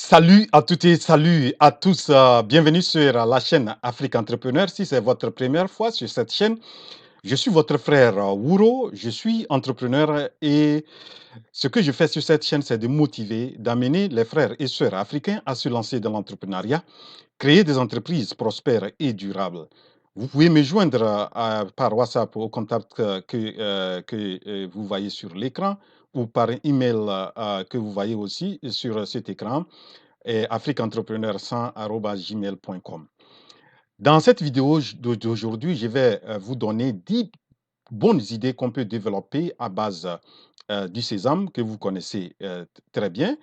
Salut à toutes et salut à tous. Bienvenue sur la chaîne Afrique Entrepreneur. Si c'est votre première fois sur cette chaîne, je suis votre frère Wouro. Je suis entrepreneur et ce que je fais sur cette chaîne, c'est de motiver, d'amener les frères et sœurs africains à se lancer dans l'entrepreneuriat, créer des entreprises prospères et durables. Vous pouvez me joindre par WhatsApp au contact que vous voyez sur l'écran ou par email que vous voyez aussi sur cet écran et afriqueentrepreneur100@gmail.com. Dans cette vidéo d'aujourd'hui, je vais vous donner 10 bonnes idées qu'on peut développer à base du sésame que vous connaissez très bien.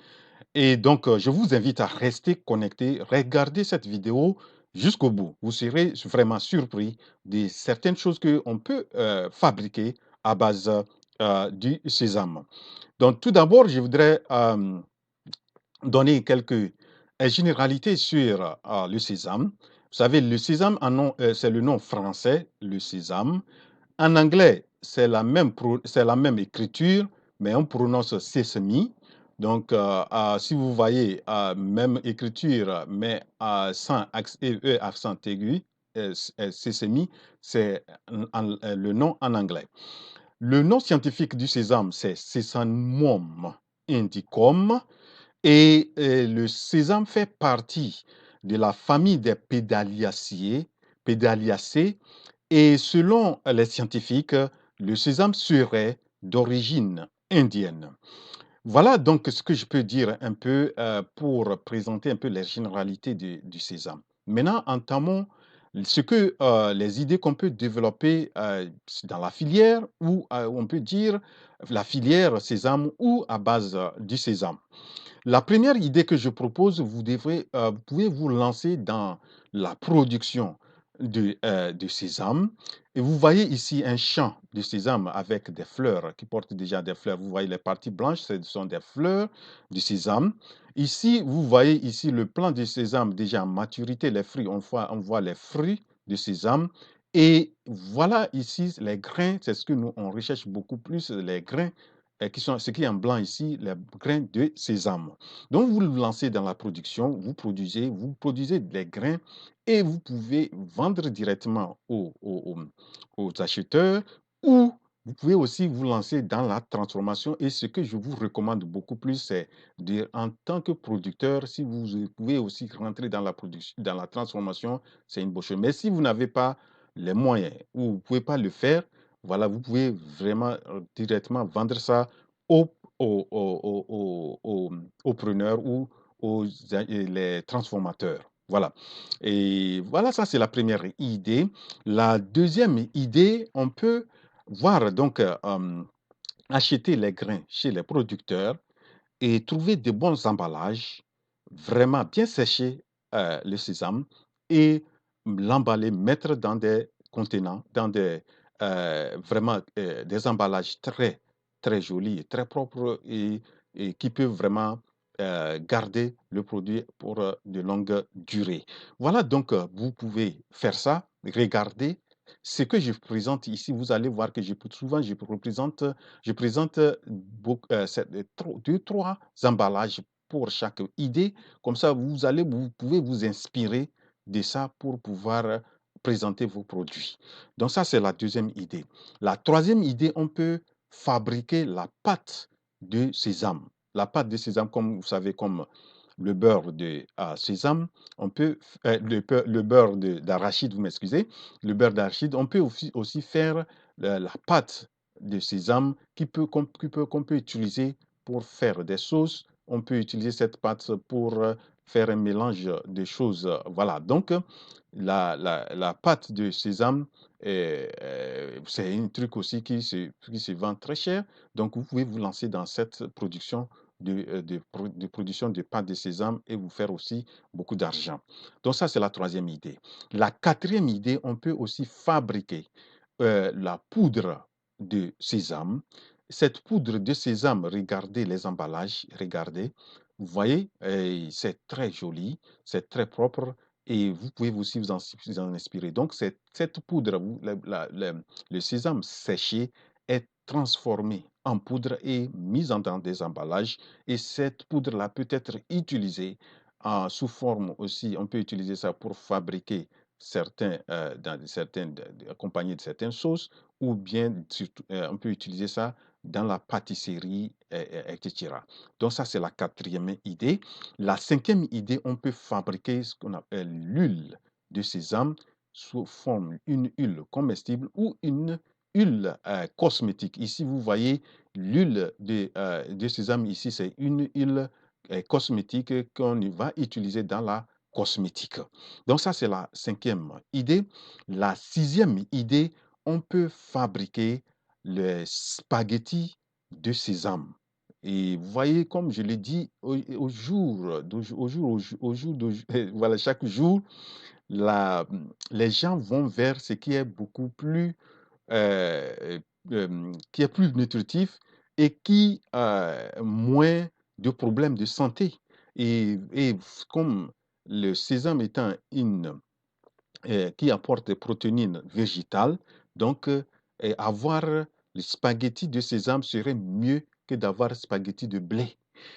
Et donc, je vous invite à rester connecté, regarder cette vidéo jusqu'au bout. Vous serez vraiment surpris de certaines choses qu'on peut fabriquer à base du sésame. Donc, tout d'abord, je voudrais donner quelques généralités sur le sésame. Vous savez, le sésame, c'est le nom français, le sésame. En anglais, c'est la même écriture, mais on prononce sesame. Donc, si vous voyez, même écriture, mais sans accent aigu, sesame, c'est le nom en anglais. Le nom scientifique du sésame, c'est Sesamum indicum. Et le sésame fait partie de la famille des pédaliacées. Et selon les scientifiques, le sésame serait d'origine indienne. Voilà donc ce que je peux dire un peu pour présenter un peu les généralités du sésame. Maintenant, entamons les idées qu'on peut développer dans la filière ou on peut dire la filière sésame ou à base du sésame. La première idée que je propose, vous pouvez vous lancer dans la production de sésame. Et vous voyez ici un champ de sésame avec des fleurs qui portent déjà des fleurs. Vous voyez les parties blanches, ce sont des fleurs de sésame. Ici, vous voyez ici le plant de sésame déjà en maturité, les fruits, on voit les fruits de sésame. Et voilà ici les grains, c'est ce que nous on recherche beaucoup plus, les grains qui sont ce qui est en blanc ici, les grains de sésame. Donc, vous le lancez dans la production, vous produisez des grains et vous pouvez vendre directement aux acheteurs ou vous pouvez aussi vous lancer dans la transformation. Et ce que je vous recommande beaucoup plus, c'est en tant que producteur, si vous pouvez aussi rentrer dans la production, dans la transformation, c'est une bonne chose. Mais si vous n'avez pas les moyens ou vous ne pouvez pas le faire, voilà, vous pouvez vraiment directement vendre ça aux, aux preneurs ou les transformateurs. Voilà. Et voilà, ça c'est la première idée. La deuxième idée, on peut voir donc acheter les grains chez les producteurs et trouver de bons emballages, vraiment bien sécher le sésame et l'emballer, mettre dans des contenants, dans des vraiment des emballages très très jolis et très propres et qui peuvent vraiment garder le produit pour de longues durées. Voilà donc vous pouvez faire ça, regardez. Ce que je présente ici, vous allez voir que souvent je présente deux, trois emballages pour chaque idée. Comme ça, vous pouvez vous inspirer de ça pour pouvoir présenter vos produits. Donc ça, c'est la deuxième idée. La troisième idée, on peut fabriquer la pâte de sésame. La pâte de sésame, comme vous savez, comme le beurre de sésame, le beurre d'arachide, vous m'excusez, le beurre d'arachide, on peut aussi faire la pâte de sésame qu'on peut utiliser pour faire des sauces. On peut utiliser cette pâte pour faire un mélange de choses. Voilà, donc la pâte de sésame, c'est un truc aussi qui se vend très cher. Donc, vous pouvez vous lancer dans cette production de production de pâte de sésame et vous faire aussi beaucoup d'argent. Donc, ça, c'est la troisième idée. La quatrième idée, on peut aussi fabriquer la poudre de sésame. Cette poudre de sésame, regardez les emballages, regardez. Vous voyez, c'est très joli, c'est très propre et vous pouvez aussi vous en inspirer. Donc, cette poudre, le sésame séché est transformé en poudre et mise dans des emballages. Et cette poudre-là peut être utilisée sous forme aussi, on peut utiliser ça pour fabriquer dans certaines, accompagné de certaines sauces, ou bien surtout, on peut utiliser ça dans la pâtisserie, etc. Donc ça, c'est la quatrième idée. La cinquième idée, on peut fabriquer ce qu'on appelle l'huile de sésame sous forme une huile comestible ou une huile cosmétique. Ici, vous voyez l'huile de sésame, ici, c'est une huile cosmétique qu'on va utiliser dans la cosmétique. Donc ça, c'est la cinquième idée. La sixième idée, on peut fabriquer le spaghetti de sésame. Et vous voyez, comme je l'ai dit, voilà, chaque jour, les gens vont vers ce qui est beaucoup plus qui est plus nutritif et qui a moins de problèmes de santé. Et comme le sésame étant qui apporte des protéines végétales, donc avoir le spaghetti de sésame serait mieux que d'avoir spaghetti de blé.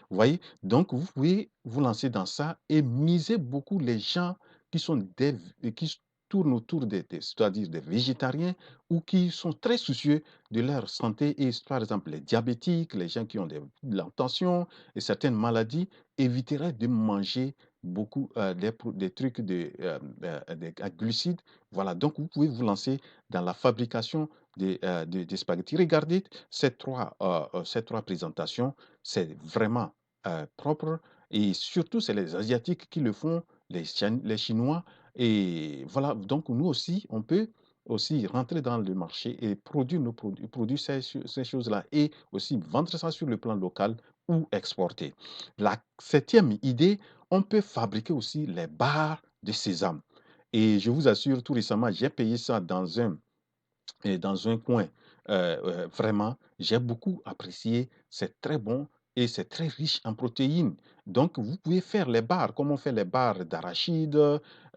Vous voyez? Donc, vous pouvez vous lancer dans ça et miser beaucoup les gens qui sont qui tournent autour c'est-à-dire des végétariens ou qui sont très soucieux de leur santé et, par exemple, les diabétiques, les gens qui ont de la tension et certaines maladies éviteraient de manger beaucoup des trucs à glucides. Voilà, donc vous pouvez vous lancer dans la fabrication des spaghettis. Regardez ces trois présentations, c'est vraiment propre et surtout c'est les Asiatiques qui le font, les Chinois. Et voilà, donc nous aussi, on peut aussi rentrer dans le marché et produire nos produits, produire ces choses-là et aussi vendre ça sur le plan local ou exporter. La septième idée, on peut fabriquer aussi les barres de sésame. Et je vous assure, tout récemment, j'ai payé ça dans un coin. Vraiment, j'ai beaucoup apprécié. C'est très bon et c'est très riche en protéines. Donc, vous pouvez faire les barres, comme on fait les barres d'arachide,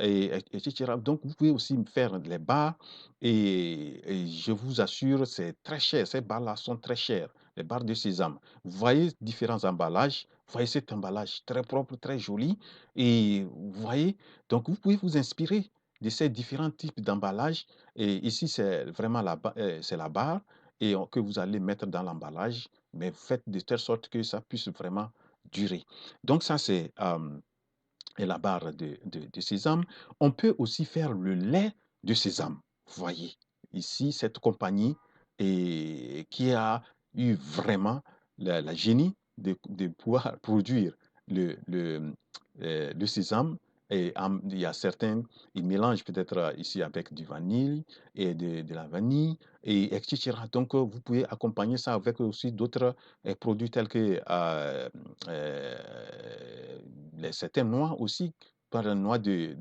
etc. Donc, vous pouvez aussi faire les barres. Et je vous assure, c'est très cher. Ces barres-là sont très chères, les barres de sésame. Vous voyez différents emballages. Vous voyez cet emballage très propre, très joli. Et vous voyez, donc vous pouvez vous inspirer de ces différents types d'emballages et ici, c'est vraiment c'est la barre que vous allez mettre dans l'emballage, mais faites de telle sorte que ça puisse vraiment durer. Donc ça, c'est la barre de sésame. On peut aussi faire le lait de sésame. Vous voyez, ici, cette compagnie qui a eu vraiment la génie de pouvoir produire le sésame. Et il y a certains, ils mélangent peut-être ici avec du vanille et de la vanille, et etc. Donc, vous pouvez accompagner ça avec aussi d'autres produits tels que certains noix aussi, par la noix de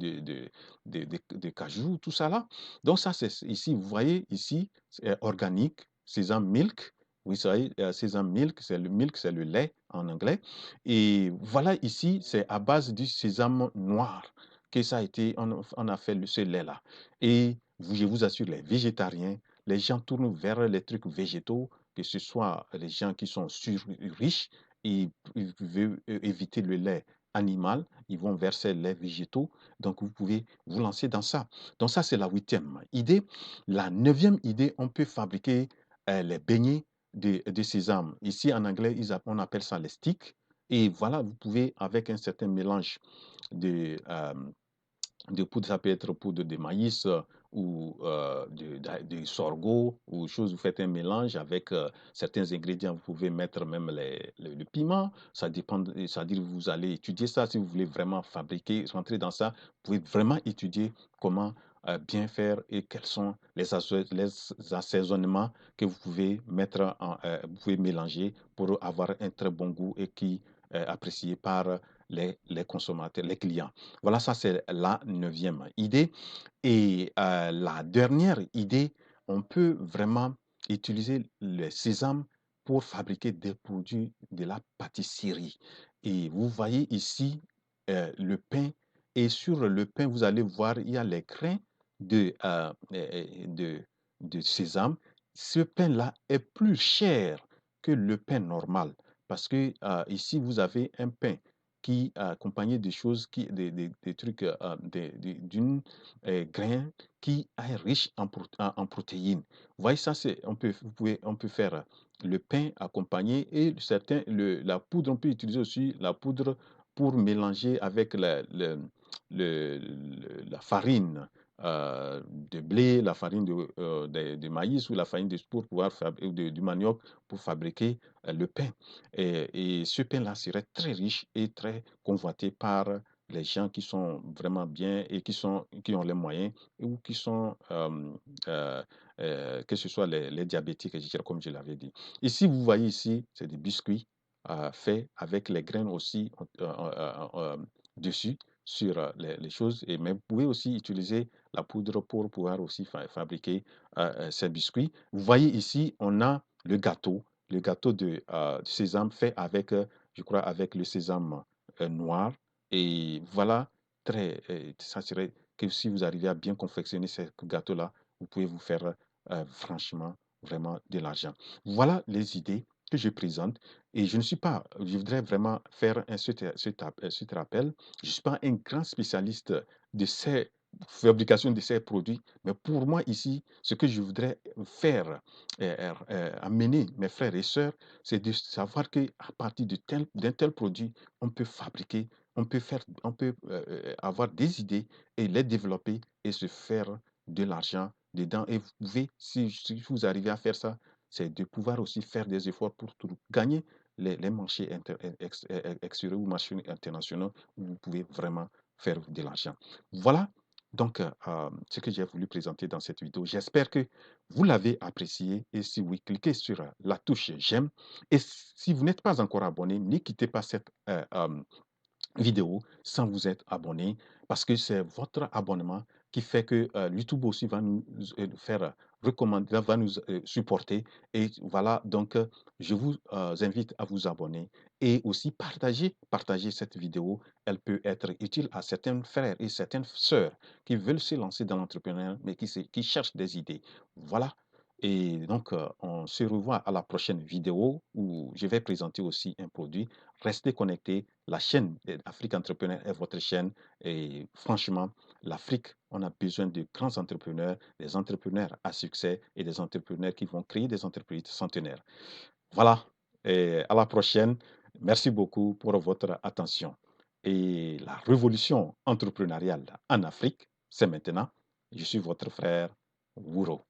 cajou, tout ça là. Donc ça, c'est ici, vous voyez, ici, c'est organique, sésame milk. Oui, ça y est, sésame milk, c'est le lait en anglais. Et voilà, ici, c'est à base du sésame noir que ça a été, on a fait ce lait-là. Et je vous assure, les végétariens, les gens tournent vers les trucs végétaux, que ce soit les gens qui sont riches et ils veulent éviter le lait animal, ils vont vers ces laits végétaux. Donc, vous pouvez vous lancer dans ça. Donc, ça, c'est la huitième idée. La neuvième idée, on peut fabriquer les beignets de sésame. Ici, en anglais, on appelle ça les sticks. Et voilà, vous pouvez, avec un certain mélange de, poudre, ça peut être poudre de maïs ou de sorgho ou chose, vous faites un mélange avec certains ingrédients, vous pouvez mettre même le piment, ça dépend, c'est-à-dire vous allez étudier ça si vous voulez vraiment fabriquer, rentrer dans ça, vous pouvez vraiment étudier comment bien faire et quels sont les assaisonnements que vous pouvez mettre vous pouvez mélanger pour avoir un très bon goût et qui est apprécié par les consommateurs, les clients. Voilà, ça c'est la neuvième idée. Et la dernière idée, on peut vraiment utiliser le sésame pour fabriquer des produits de la pâtisserie. Et vous voyez ici le pain. Et sur le pain, vous allez voir, il y a les grains de, de sésame. Ce pain-là est plus cher que le pain normal. Parce que ici, vous avez un pain qui est accompagné de choses, des trucs, d'une grain qui est riche en protéines. Vous voyez, ça, on peut faire le pain accompagné et la poudre, on peut utiliser aussi la poudre pour mélanger avec la farine de blé, la farine de maïs ou la farine pour pouvoir du manioc pour fabriquer le pain. Et ce pain-là serait très riche et très convoité par les gens qui sont vraiment bien et qui ont les moyens ou qui sont, que ce soit les diabétiques, je dirais, comme je l'avais dit. Ici, vous voyez ici, c'est des biscuits faits avec les graines aussi dessus sur les choses. Et, mais vous pouvez aussi utiliser la poudre pour pouvoir aussi fabriquer ces biscuits. Vous voyez ici, on a le gâteau de sésame fait avec, je crois, avec le sésame noir. Et voilà, ça serait que si vous arrivez à bien confectionner ce gâteau-là, vous pouvez vous faire franchement vraiment de l'argent. Voilà les idées que je présente et je ne suis pas, je voudrais vraiment faire ce rappel. Je ne suis pas un grand spécialiste de ces fabrication de ces produits, mais pour moi ici, ce que je voudrais faire, amener mes frères et sœurs, c'est de savoir que à partir d'un tel produit, on peut fabriquer, on peut avoir des idées et les développer et se faire de l'argent dedans. Et vous pouvez, si vous arrivez à faire ça, c'est de pouvoir aussi faire des efforts pour gagner les marchés extérieurs ou marchés internationaux où vous pouvez vraiment faire de l'argent. Voilà donc ce que j'ai voulu présenter dans cette vidéo. J'espère que vous l'avez apprécié et si oui, cliquez sur la touche j'aime. Et si vous n'êtes pas encore abonné, ne quittez pas cette vidéo sans vous être abonné parce que c'est votre abonnement qui fait que YouTube aussi va nous faire recommander, va nous supporter. Et voilà, donc je vous invite à vous abonner et aussi partager cette vidéo. Elle peut être utile à certains frères et certaines sœurs qui veulent se lancer dans l'entrepreneuriat, mais qui cherchent des idées. Voilà. Et donc, on se revoit à la prochaine vidéo où je vais présenter aussi un produit. Restez connectés. La chaîne Afrique Entrepreneur est votre chaîne. Et franchement, l'Afrique, on a besoin de grands entrepreneurs, des entrepreneurs à succès et des entrepreneurs qui vont créer des entreprises centenaires. Voilà. Et à la prochaine. Merci beaucoup pour votre attention. Et la révolution entrepreneuriale en Afrique, c'est maintenant. Je suis votre frère Wouro.